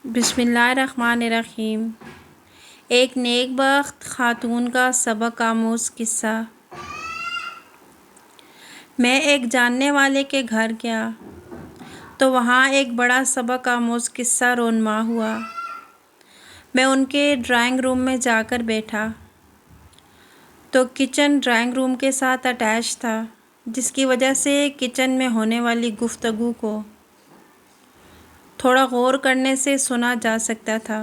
بسم اللہ الرحمن الرحیم۔ ایک نیک بخت خاتون کا سبق آموز قصہ۔ میں ایک جاننے والے کے گھر گیا تو وہاں ایک بڑا سبق آموز قصہ رونما ہوا۔ میں ان کے ڈرائنگ روم میں جا کر بیٹھا تو کچن ڈرائنگ روم کے ساتھ اٹیچ تھا، جس کی وجہ سے کچن میں ہونے والی گفتگو کو تھوڑا غور کرنے سے سنا جا سکتا تھا۔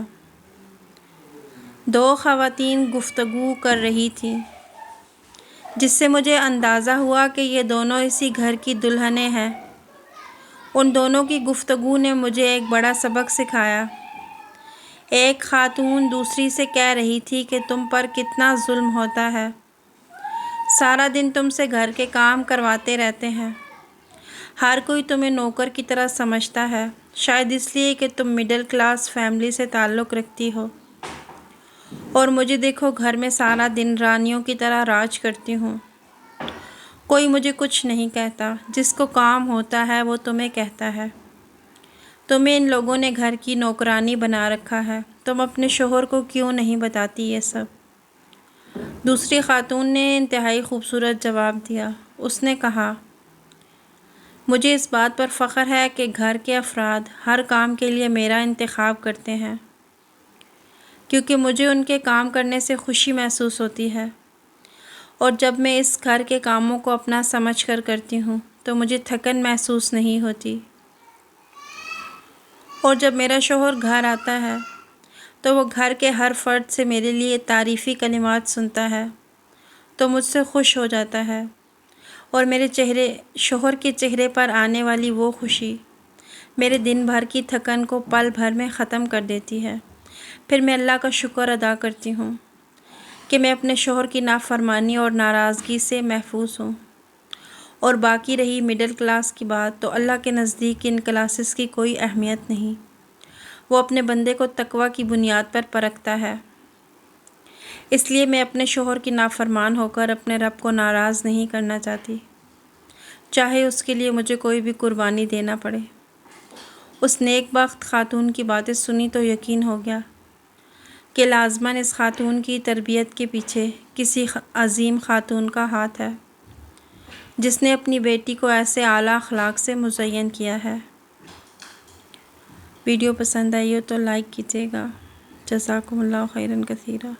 دو خواتین گفتگو کر رہی تھیں، جس سے مجھے اندازہ ہوا کہ یہ دونوں اسی گھر کی دلہنیں ہیں۔ ان دونوں کی گفتگو نے مجھے ایک بڑا سبق سکھایا۔ ایک خاتون دوسری سے کہہ رہی تھی کہ تم پر کتنا ظلم ہوتا ہے، سارا دن تم سے گھر کے کام کرواتے رہتے ہیں، ہر کوئی تمہیں نوکر کی طرح سمجھتا ہے، شاید اس لیے کہ تم مڈل کلاس فیملی سے تعلق رکھتی ہو، اور مجھے دیکھو گھر میں سارا دن رانیوں کی طرح راج کرتی ہوں، کوئی مجھے کچھ نہیں کہتا، جس کو کام ہوتا ہے وہ تمہیں کہتا ہے، تمہیں ان لوگوں نے گھر کی نوکرانی بنا رکھا ہے، تم اپنے شوہر کو کیوں نہیں بتاتی یہ سب؟ دوسری خاتون نے انتہائی خوبصورت جواب دیا۔ اس نے کہا، مجھے اس بات پر فخر ہے کہ گھر کے افراد ہر کام کے لیے میرا انتخاب کرتے ہیں، کیونکہ مجھے ان کے کام کرنے سے خوشی محسوس ہوتی ہے، اور جب میں اس گھر کے کاموں کو اپنا سمجھ کر کرتی ہوں تو مجھے تھکن محسوس نہیں ہوتی، اور جب میرا شوہر گھر آتا ہے تو وہ گھر کے ہر فرد سے میرے لیے تعریفی کلمات سنتا ہے تو مجھ سے خوش ہو جاتا ہے، اور میرے شوہر کے چہرے پر آنے والی وہ خوشی میرے دن بھر کی تھکن کو پل بھر میں ختم کر دیتی ہے۔ پھر میں اللہ کا شکر ادا کرتی ہوں کہ میں اپنے شوہر کی نافرمانی اور ناراضگی سے محفوظ ہوں، اور باقی رہی مڈل کلاس کی بات، تو اللہ کے نزدیک ان کلاسز کی کوئی اہمیت نہیں، وہ اپنے بندے کو تقویٰ کی بنیاد پر پرکھتا ہے، اس لیے میں اپنے شوہر کی نافرمان ہو کر اپنے رب کو ناراض نہیں کرنا چاہتی، چاہے اس کے لیے مجھے کوئی بھی قربانی دینا پڑے۔ اس نیک بخت خاتون کی باتیں سنی تو یقین ہو گیا کہ لازماً اس خاتون کی تربیت کے پیچھے کسی عظیم خاتون کا ہاتھ ہے، جس نے اپنی بیٹی کو ایسے اعلیٰ اخلاق سے مزین کیا ہے۔ ویڈیو پسند آئی ہو تو لائک کیجیے گا۔ جزاکم اللہ خیراً کثیرا۔